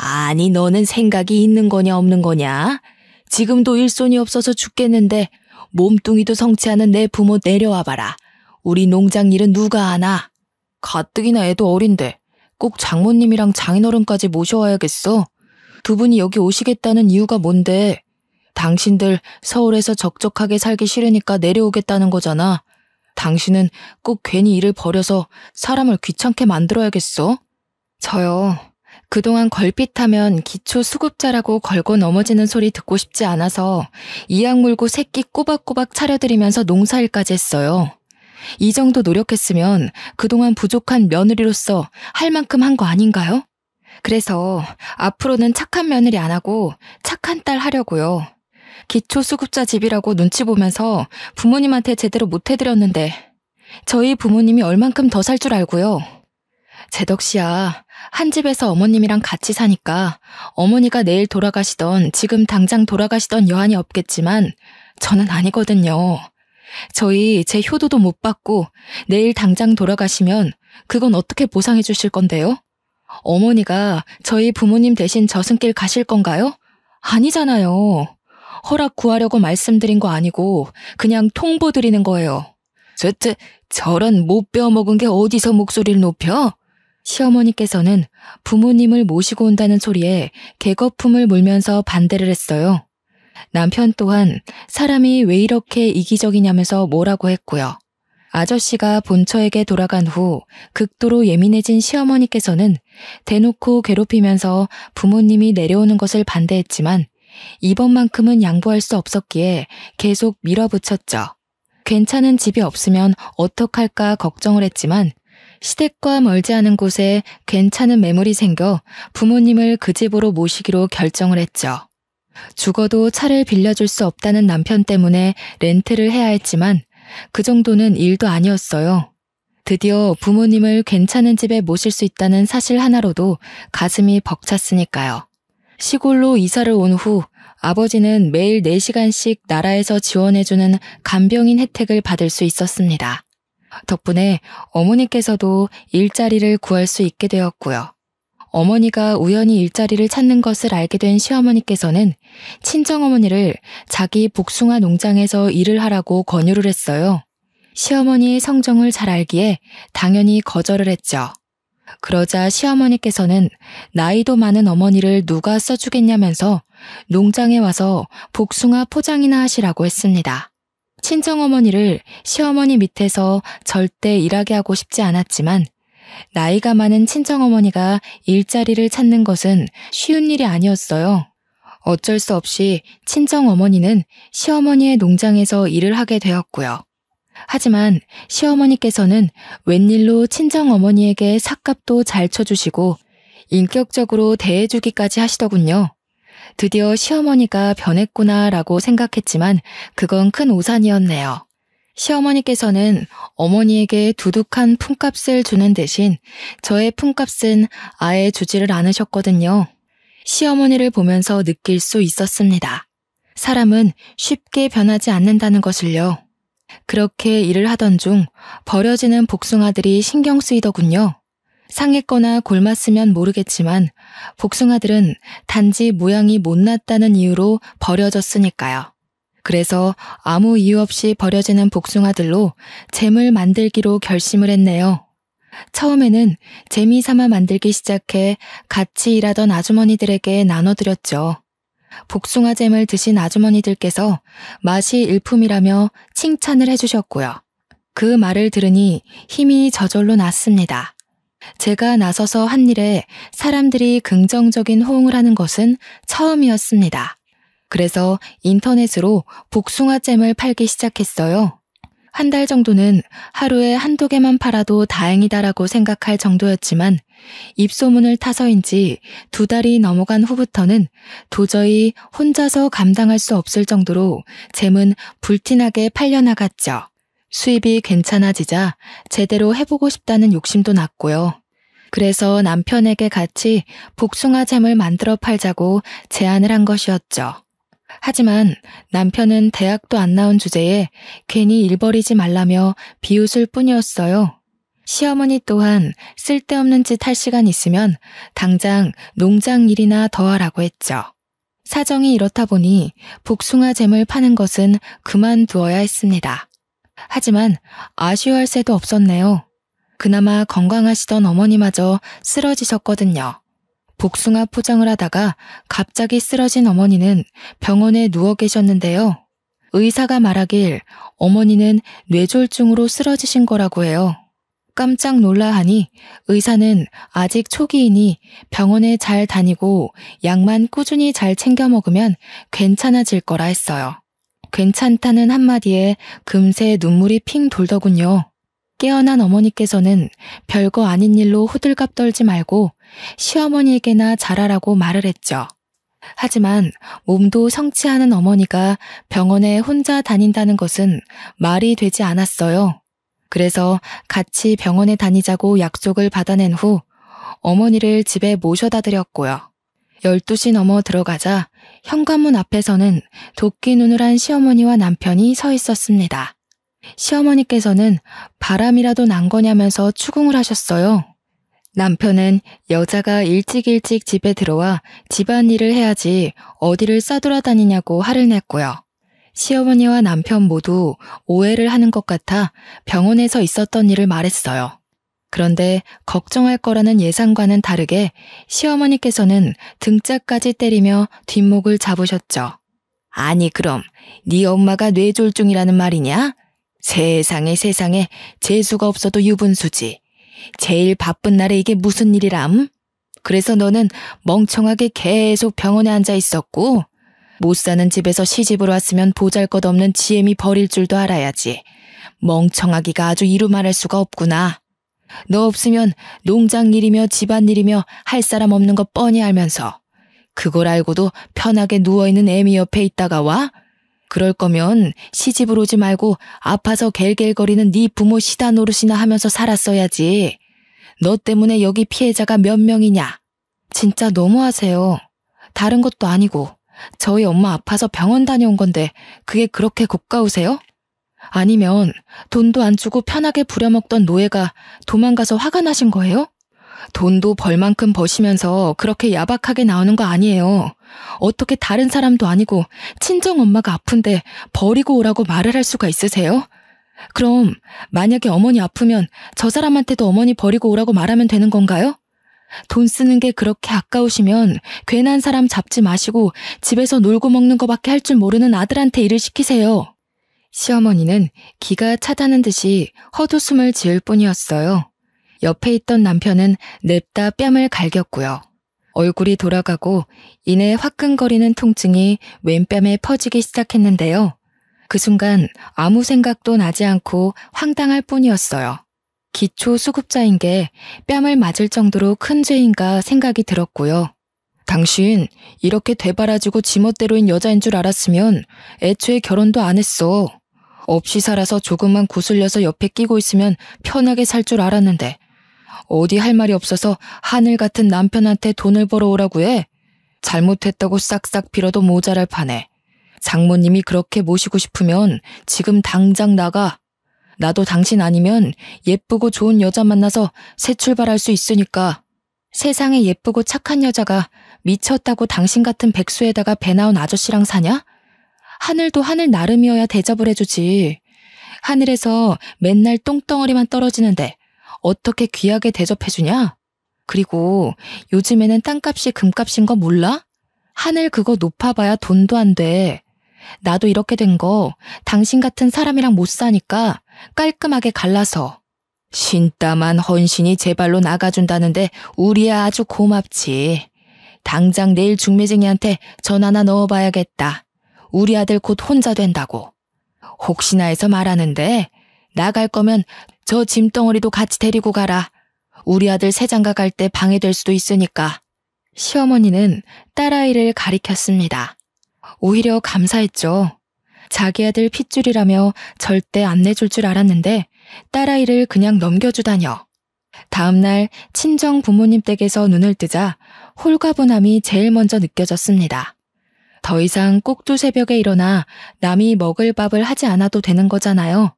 아니, 너는 생각이 있는 거냐 없는 거냐? 지금도 일손이 없어서 죽겠는데 몸뚱이도 성취하는 내 부모 내려와봐라. 우리 농장 일은 누가 하나? 가뜩이나 애도 어린데 꼭 장모님이랑 장인어른까지 모셔와야겠어. 두 분이 여기 오시겠다는 이유가 뭔데? 당신들 서울에서 적적하게 살기 싫으니까 내려오겠다는 거잖아. 당신은 꼭 괜히 일을 버려서 사람을 귀찮게 만들어야겠어? 저요. 그동안 걸핏하면 기초수급자라고 걸고 넘어지는 소리 듣고 싶지 않아서 이악 물고 새끼 꼬박꼬박 차려드리면서 농사일까지 했어요. 이 정도 노력했으면 그동안 부족한 며느리로서 할 만큼 한 거 아닌가요? 그래서 앞으로는 착한 며느리 안 하고 착한 딸 하려고요. 기초수급자 집이라고 눈치 보면서 부모님한테 제대로 못 해드렸는데 저희 부모님이 얼만큼 더 살 줄 알고요. 제덕씨야, 한 집에서 어머님이랑 같이 사니까 어머니가 내일 돌아가시던 지금 당장 돌아가시던 여한이 없겠지만 저는 아니거든요. 저희 제 효도도 못 받고 내일 당장 돌아가시면 그건 어떻게 보상해 주실 건데요? 어머니가 저희 부모님 대신 저승길 가실 건가요? 아니잖아요. 허락 구하려고 말씀드린 거 아니고 그냥 통보드리는 거예요. 저런 못 배워먹은 게 어디서 목소리를 높여? 시어머니께서는 부모님을 모시고 온다는 소리에 개거품을 물면서 반대를 했어요. 남편 또한 사람이 왜 이렇게 이기적이냐면서 뭐라고 했고요. 아저씨가 본처에게 돌아간 후 극도로 예민해진 시어머니께서는 대놓고 괴롭히면서 부모님이 내려오는 것을 반대했지만 이번만큼은 양보할 수 없었기에 계속 밀어붙였죠. 괜찮은 집이 없으면 어떡할까 걱정을 했지만 시댁과 멀지 않은 곳에 괜찮은 매물이 생겨 부모님을 그 집으로 모시기로 결정을 했죠. 죽어도 차를 빌려줄 수 없다는 남편 때문에 렌트를 해야 했지만 그 정도는 일도 아니었어요. 드디어 부모님을 괜찮은 집에 모실 수 있다는 사실 하나로도 가슴이 벅찼으니까요. 시골로 이사를 온 후 아버지는 매일 4시간씩 나라에서 지원해주는 간병인 혜택을 받을 수 있었습니다. 덕분에 어머니께서도 일자리를 구할 수 있게 되었고요. 어머니가 우연히 일자리를 찾는 것을 알게 된 시어머니께서는 친정어머니를 자기 복숭아 농장에서 일을 하라고 권유를 했어요. 시어머니의 성정을 잘 알기에 당연히 거절을 했죠. 그러자 시어머니께서는 나이도 많은 어머니를 누가 써주겠냐면서 농장에 와서 복숭아 포장이나 하시라고 했습니다. 친정어머니를 시어머니 밑에서 절대 일하게 하고 싶지 않았지만 나이가 많은 친정어머니가 일자리를 찾는 것은 쉬운 일이 아니었어요. 어쩔 수 없이 친정어머니는 시어머니의 농장에서 일을 하게 되었고요. 하지만 시어머니께서는 웬일로 친정어머니에게 삭값도 잘 쳐주시고 인격적으로 대해주기까지 하시더군요. 드디어 시어머니가 변했구나라고 생각했지만 그건 큰 오산이었네요. 시어머니께서는 어머니에게 두둑한 품값을 주는 대신 저의 품값은 아예 주지를 않으셨거든요. 시어머니를 보면서 느낄 수 있었습니다. 사람은 쉽게 변하지 않는다는 것을요. 그렇게 일을 하던 중 버려지는 복숭아들이 신경 쓰이더군요. 상했거나 골맞으면 모르겠지만 복숭아들은 단지 모양이 못났다는 이유로 버려졌으니까요. 그래서 아무 이유 없이 버려지는 복숭아들로 잼을 만들기로 결심을 했네요. 처음에는 재미삼아 만들기 시작해 같이 일하던 아주머니들에게 나눠드렸죠. 복숭아 잼을 드신 아주머니들께서 맛이 일품이라며 칭찬을 해주셨고요. 그 말을 들으니 힘이 저절로 났습니다. 제가 나서서 한 일에 사람들이 긍정적인 호응을 하는 것은 처음이었습니다. 그래서 인터넷으로 복숭아잼을 팔기 시작했어요. 한 달 정도는 하루에 한두 개만 팔아도 다행이다라고 생각할 정도였지만 입소문을 타서인지 2달이 넘어간 후부터는 도저히 혼자서 감당할 수 없을 정도로 잼은 불티나게 팔려나갔죠. 수입이 괜찮아지자 제대로 해보고 싶다는 욕심도 났고요. 그래서 남편에게 같이 복숭아잼을 만들어 팔자고 제안을 한 것이었죠. 하지만 남편은 대학도 안 나온 주제에 괜히 일 버리지 말라며 비웃을 뿐이었어요. 시어머니 또한 쓸데없는 짓 할 시간 있으면 당장 농장 일이나 더 하라고 했죠. 사정이 이렇다 보니 복숭아잼을 파는 것은 그만두어야 했습니다. 하지만 아쉬워할 새도 없었네요. 그나마 건강하시던 어머니마저 쓰러지셨거든요. 복숭아 포장을 하다가 갑자기 쓰러진 어머니는 병원에 누워 계셨는데요. 의사가 말하길 어머니는 뇌졸중으로 쓰러지신 거라고 해요. 깜짝 놀라 하니 의사는 아직 초기이니 병원에 잘 다니고 약만 꾸준히 잘 챙겨 먹으면 괜찮아질 거라 했어요. 괜찮다는 한마디에 금세 눈물이 핑 돌더군요. 깨어난 어머니께서는 별거 아닌 일로 호들갑 떨지 말고 시어머니에게나 잘하라고 말을 했죠. 하지만 몸도 성치 않은 어머니가 병원에 혼자 다닌다는 것은 말이 되지 않았어요. 그래서 같이 병원에 다니자고 약속을 받아낸 후 어머니를 집에 모셔다 드렸고요. 12시 넘어 들어가자 현관문 앞에서는 도끼 눈을 한 시어머니와 남편이 서 있었습니다. 시어머니께서는 바람이라도 난 거냐면서 추궁을 하셨어요. 남편은 여자가 일찍 집에 들어와 집안일을 해야지 어디를 싸돌아다니냐고 화를 냈고요. 시어머니와 남편 모두 오해를 하는 것 같아 병원에서 있었던 일을 말했어요. 그런데 걱정할 거라는 예상과는 다르게 시어머니께서는 등짝까지 때리며 뒷목을 잡으셨죠. 아니 그럼 네 엄마가 뇌졸중이라는 말이냐? 세상에 재수가 없어도 유분수지. 제일 바쁜 날에 이게 무슨 일이람? 그래서 너는 멍청하게 계속 병원에 앉아 있었고 못 사는 집에서 시집을 왔으면 보잘것없는 지엠이 버릴 줄도 알아야지. 멍청하기가 아주 이루 말할 수가 없구나. 너 없으면 농장 일이며 집안일이며 할 사람 없는 거 뻔히 알면서 그걸 알고도 편하게 누워있는 애미 옆에 있다가 와? 그럴 거면 시집을 오지 말고 아파서 갤갤거리는 네 부모 시다 노릇이나 하면서 살았어야지. 너 때문에 여기 피해자가 몇 명이냐? 진짜 너무하세요. 다른 것도 아니고 저희 엄마 아파서 병원 다녀온 건데 그게 그렇게 고가우세요? 아니면 돈도 안 주고 편하게 부려먹던 노예가 도망가서 화가 나신 거예요? 돈도 벌 만큼 버시면서 그렇게 야박하게 나오는 거 아니에요. 어떻게 다른 사람도 아니고 친정엄마가 아픈데 버리고 오라고 말을 할 수가 있으세요? 그럼 만약에 어머니 아프면 저 사람한테도 어머니 버리고 오라고 말하면 되는 건가요? 돈 쓰는 게 그렇게 아까우시면 괜한 사람 잡지 마시고 집에서 놀고 먹는 거밖에 할 줄 모르는 아들한테 일을 시키세요. 시어머니는 기가 차다는 듯이 헛웃음을 지을 뿐이었어요. 옆에 있던 남편은 냅다 뺨을 갈겼고요. 얼굴이 돌아가고 이내 화끈거리는 통증이 왼뺨에 퍼지기 시작했는데요. 그 순간 아무 생각도 나지 않고 황당할 뿐이었어요. 기초 수급자인 게 뺨을 맞을 정도로 큰 죄인가 생각이 들었고요. 당신 이렇게 되바라지고 지멋대로인 여자인 줄 알았으면 애초에 결혼도 안 했어. 없이 살아서 조금만 구슬려서 옆에 끼고 있으면 편하게 살 줄 알았는데 어디 할 말이 없어서 하늘 같은 남편한테 돈을 벌어오라고 해? 잘못했다고 싹싹 빌어도 모자랄 판에. 장모님이 그렇게 모시고 싶으면 지금 당장 나가. 나도 당신 아니면 예쁘고 좋은 여자 만나서 새 출발할 수 있으니까. 세상에 예쁘고 착한 여자가 미쳤다고 당신 같은 백수에다가 배 나온 아저씨랑 사냐? 하늘도 하늘 나름이어야 대접을 해주지. 하늘에서 맨날 똥덩어리만 떨어지는데 어떻게 귀하게 대접해주냐? 그리고 요즘에는 땅값이 금값인 거 몰라? 하늘 그거 높아봐야 돈도 안 돼. 나도 이렇게 된 거 당신 같은 사람이랑 못 사니까 깔끔하게 갈라서. 신땀한 헌신이 제 발로 나가준다는데 우리야 아주 고맙지. 당장 내일 중매쟁이한테 전화나 넣어봐야겠다. 우리 아들 곧 혼자 된다고. 혹시나 해서 말하는데 나갈 거면 저 짐덩어리도 같이 데리고 가라. 우리 아들 새장가 갈 때 방해될 수도 있으니까. 시어머니는 딸아이를 가리켰습니다. 오히려 감사했죠. 자기 아들 핏줄이라며 절대 안 내줄 줄 알았는데 딸아이를 그냥 넘겨주다녀. 다음날 친정 부모님 댁에서 눈을 뜨자 홀가분함이 제일 먼저 느껴졌습니다. 더 이상 꼭두새벽에 일어나 남이 먹을 밥을 하지 않아도 되는 거잖아요.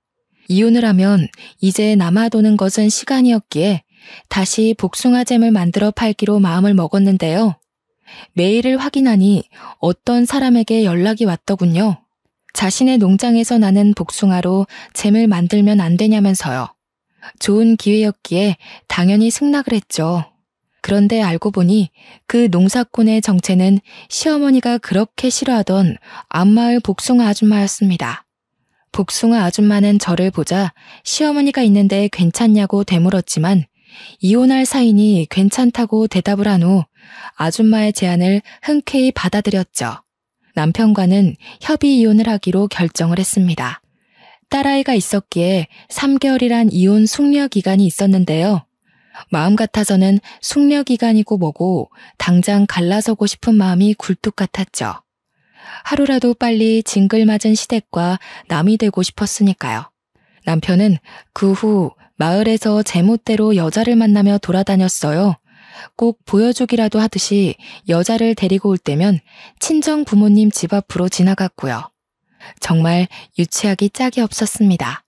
이혼을 하면 이제 남아도는 것은 시간이었기에 다시 복숭아잼을 만들어 팔기로 마음을 먹었는데요. 메일을 확인하니 어떤 사람에게 연락이 왔더군요. 자신의 농장에서 나는 복숭아로 잼을 만들면 안 되냐면서요. 좋은 기회였기에 당연히 승낙을 했죠. 그런데 알고 보니 그 농사꾼의 정체는 시어머니가 그렇게 싫어하던 앞마을 복숭아 아줌마였습니다. 복숭아 아줌마는 저를 보자 시어머니가 있는데 괜찮냐고 되물었지만 이혼할 사이니 괜찮다고 대답을 한 후 아줌마의 제안을 흔쾌히 받아들였죠. 남편과는 협의 이혼을 하기로 결정을 했습니다. 딸아이가 있었기에 3개월이란 이혼 숙려 기간이 있었는데요. 마음 같아서는 숙려 기간이고 뭐고 당장 갈라서고 싶은 마음이 굴뚝 같았죠. 하루라도 빨리 징글맞은 시댁과 남이 되고 싶었으니까요. 남편은 그 후 마을에서 제멋대로 여자를 만나며 돌아다녔어요. 꼭 보여주기라도 하듯이 여자를 데리고 올 때면 친정 부모님 집 앞으로 지나갔고요. 정말 유치하기 짝이 없었습니다.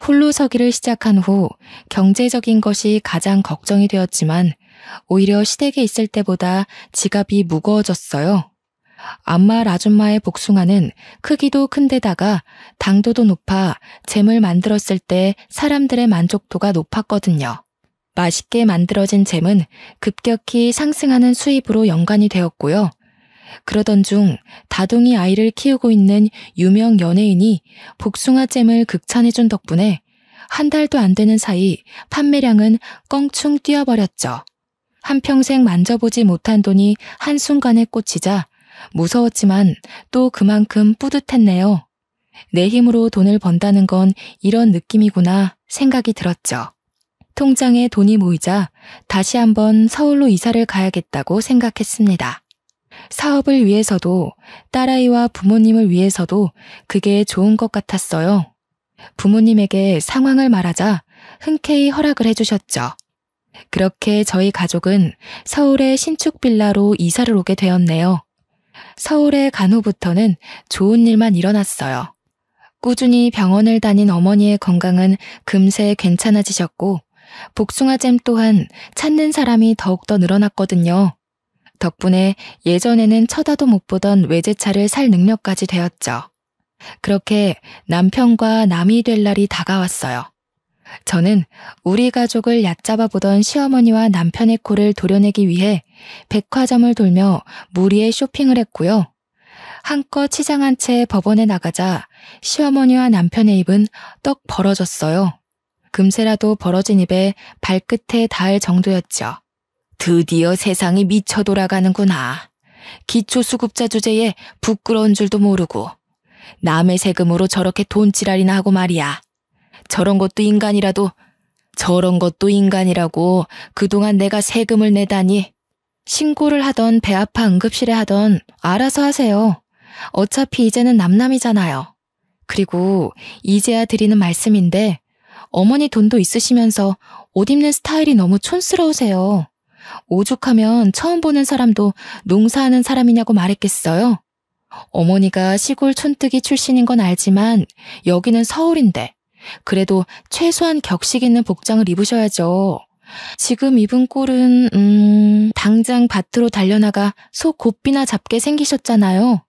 홀로 서기를 시작한 후 경제적인 것이 가장 걱정이 되었지만 오히려 시댁에 있을 때보다 지갑이 무거워졌어요. 안말 아줌마의 복숭아는 크기도 큰데다가 당도도 높아 잼을 만들었을 때 사람들의 만족도가 높았거든요. 맛있게 만들어진 잼은 급격히 상승하는 수입으로 연관이 되었고요. 그러던 중 다둥이 아이를 키우고 있는 유명 연예인이 복숭아잼을 극찬해준 덕분에 한 달도 안 되는 사이 판매량은 껑충 뛰어버렸죠. 한평생 만져보지 못한 돈이 한순간에 꽂히자 무서웠지만 또 그만큼 뿌듯했네요. 내 힘으로 돈을 번다는 건 이런 느낌이구나 생각이 들었죠. 통장에 돈이 모이자 다시 한번 서울로 이사를 가야겠다고 생각했습니다. 사업을 위해서도 딸아이와 부모님을 위해서도 그게 좋은 것 같았어요. 부모님에게 상황을 말하자 흔쾌히 허락을 해주셨죠. 그렇게 저희 가족은 서울의 신축 빌라로 이사를 오게 되었네요. 서울에 간 후부터는 좋은 일만 일어났어요. 꾸준히 병원을 다닌 어머니의 건강은 금세 괜찮아지셨고 복숭아잼 또한 찾는 사람이 더욱더 늘어났거든요. 덕분에 예전에는 쳐다도 못 보던 외제차를 살 능력까지 되었죠. 그렇게 남편과 남이 될 날이 다가왔어요. 저는 우리 가족을 얕잡아 보던 시어머니와 남편의 코를 도려내기 위해 백화점을 돌며 무리의 쇼핑을 했고요. 한껏 치장한 채 법원에 나가자 시어머니와 남편의 입은 떡 벌어졌어요. 금세라도 벌어진 입에 발끝에 닿을 정도였죠. 드디어 세상이 미쳐 돌아가는구나. 기초수급자 주제에 부끄러운 줄도 모르고 남의 세금으로 저렇게 돈지랄이나 하고 말이야. 저런 것도 인간이라고 그동안 내가 세금을 내다니. 신고를 하던 배 아파 응급실에 하던 알아서 하세요. 어차피 이제는 남남이잖아요. 그리고 이제야 드리는 말씀인데 어머니 돈도 있으시면서 옷 입는 스타일이 너무 촌스러우세요. 오죽하면 처음 보는 사람도 농사하는 사람이냐고 말했겠어요. 어머니가 시골 촌뜨기 출신인 건 알지만 여기는 서울인데 그래도 최소한 격식 있는 복장을 입으셔야죠. 지금 입은 꼴은 당장 밭으로 달려나가 소 곱비나 잡게 생기셨잖아요.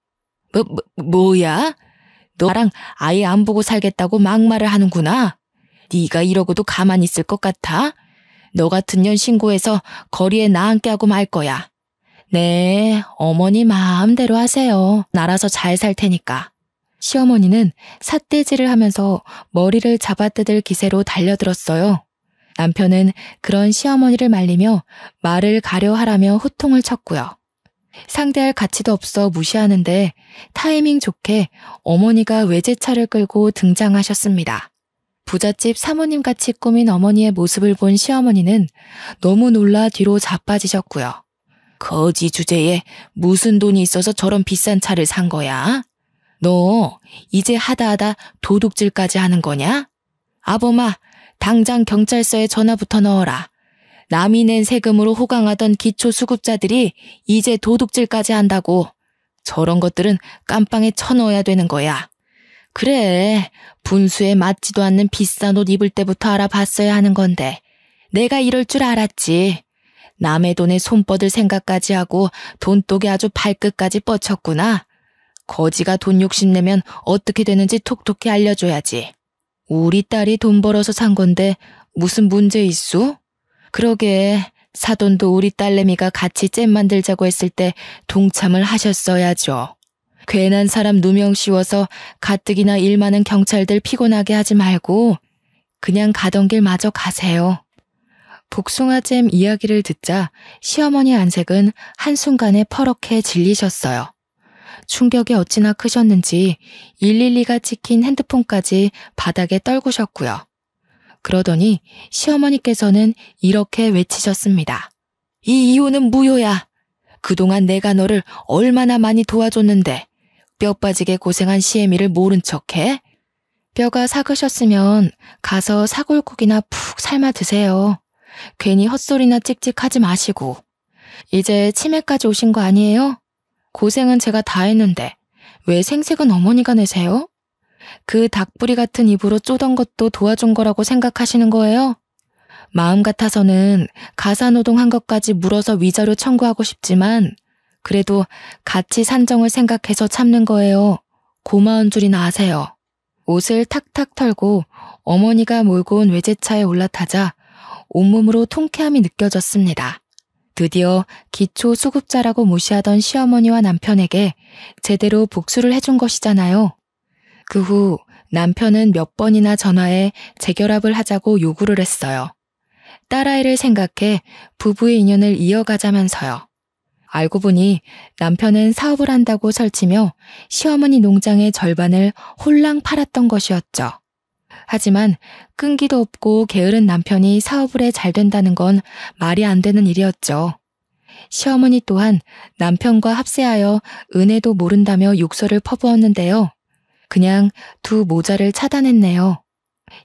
뭐야? 너랑 아예 안 보고 살겠다고 막말을 하는구나. 네가 이러고도 가만히 있을 것 같아? 너 같은 년 신고해서 거리에 나앉게 하고 말 거야. 네, 어머니 마음대로 하세요. 알아서 잘 살 테니까. 시어머니는 삿대질을 하면서 머리를 잡아뜯을 기세로 달려들었어요. 남편은 그런 시어머니를 말리며 말을 가려 하라며 호통을 쳤고요. 상대할 가치도 없어 무시하는데 타이밍 좋게 어머니가 외제차를 끌고 등장하셨습니다. 부잣집 사모님같이 꾸민 어머니의 모습을 본 시어머니는 너무 놀라 뒤로 자빠지셨고요. 거지 주제에 무슨 돈이 있어서 저런 비싼 차를 산 거야? 너 이제 하다하다 도둑질까지 하는 거냐? 아범아, 당장 경찰서에 전화부터 넣어라. 남이 낸 세금으로 호강하던 기초수급자들이 이제 도둑질까지 한다고. 저런 것들은 깜빵에 쳐넣어야 되는 거야. 그래, 분수에 맞지도 않는 비싼 옷 입을 때부터 알아봤어야 하는 건데 내가 이럴 줄 알았지. 남의 돈에 손 뻗을 생각까지 하고 돈독에 아주 발끝까지 뻗쳤구나. 거지가 돈 욕심내면 어떻게 되는지 톡톡히 알려줘야지. 우리 딸이 돈 벌어서 산 건데 무슨 문제 있소? 그러게, 사돈도 우리 딸내미가 같이 잼 만들자고 했을 때 동참을 하셨어야죠. 괜한 사람 누명 씌워서 가뜩이나 일 많은 경찰들 피곤하게 하지 말고 그냥 가던 길 마저 가세요. 복숭아잼 이야기를 듣자 시어머니 안색은 한순간에 퍼렇게 질리셨어요. 충격이 어찌나 크셨는지 112가 찍힌 핸드폰까지 바닥에 떨구셨고요. 그러더니 시어머니께서는 이렇게 외치셨습니다. 이 이혼은 무효야. 그동안 내가 너를 얼마나 많이 도와줬는데 뼈 빠지게 고생한 시애미를 모른 척해? 뼈가 삭으셨으면 가서 사골국이나 푹 삶아 드세요. 괜히 헛소리나 찍찍하지 마시고. 이제 치매까지 오신 거 아니에요? 고생은 제가 다 했는데 왜 생색은 어머니가 내세요? 그 닭부리 같은 입으로 쪼던 것도 도와준 거라고 생각하시는 거예요? 마음 같아서는 가사노동한 것까지 물어서 위자료 청구하고 싶지만 그래도 같이 산정을 생각해서 참는 거예요. 고마운 줄이나 아세요. 옷을 탁탁 털고 어머니가 몰고 온 외제차에 올라타자 온몸으로 통쾌함이 느껴졌습니다. 드디어 기초 수급자라고 무시하던 시어머니와 남편에게 제대로 복수를 해준 것이잖아요. 그 후 남편은 몇 번이나 전화해 재결합을 하자고 요구를 했어요. 딸아이를 생각해 부부의 인연을 이어가자면서요. 알고 보니 남편은 사업을 한다고 설치며 시어머니 농장의 절반을 홀랑 팔았던 것이었죠. 하지만 끈기도 없고 게으른 남편이 사업을 해 잘 된다는 건 말이 안 되는 일이었죠. 시어머니 또한 남편과 합세하여 은혜도 모른다며 욕설을 퍼부었는데요. 그냥 두 모자를 차단했네요.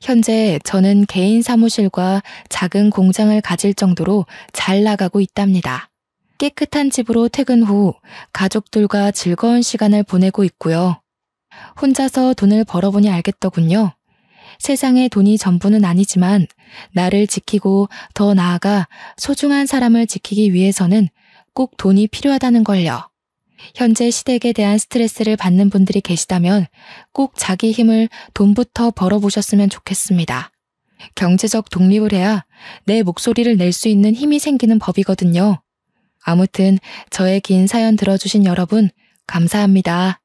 현재 저는 개인 사무실과 작은 공장을 가질 정도로 잘 나가고 있답니다. 깨끗한 집으로 퇴근 후 가족들과 즐거운 시간을 보내고 있고요. 혼자서 돈을 벌어보니 알겠더군요. 세상에 돈이 전부는 아니지만 나를 지키고 더 나아가 소중한 사람을 지키기 위해서는 꼭 돈이 필요하다는 걸요. 현재 시댁에 대한 스트레스를 받는 분들이 계시다면 꼭 자기 힘을 돈부터 벌어보셨으면 좋겠습니다. 경제적 독립을 해야 내 목소리를 낼 수 있는 힘이 생기는 법이거든요. 아무튼 저의 긴 사연 들어주신 여러분 감사합니다.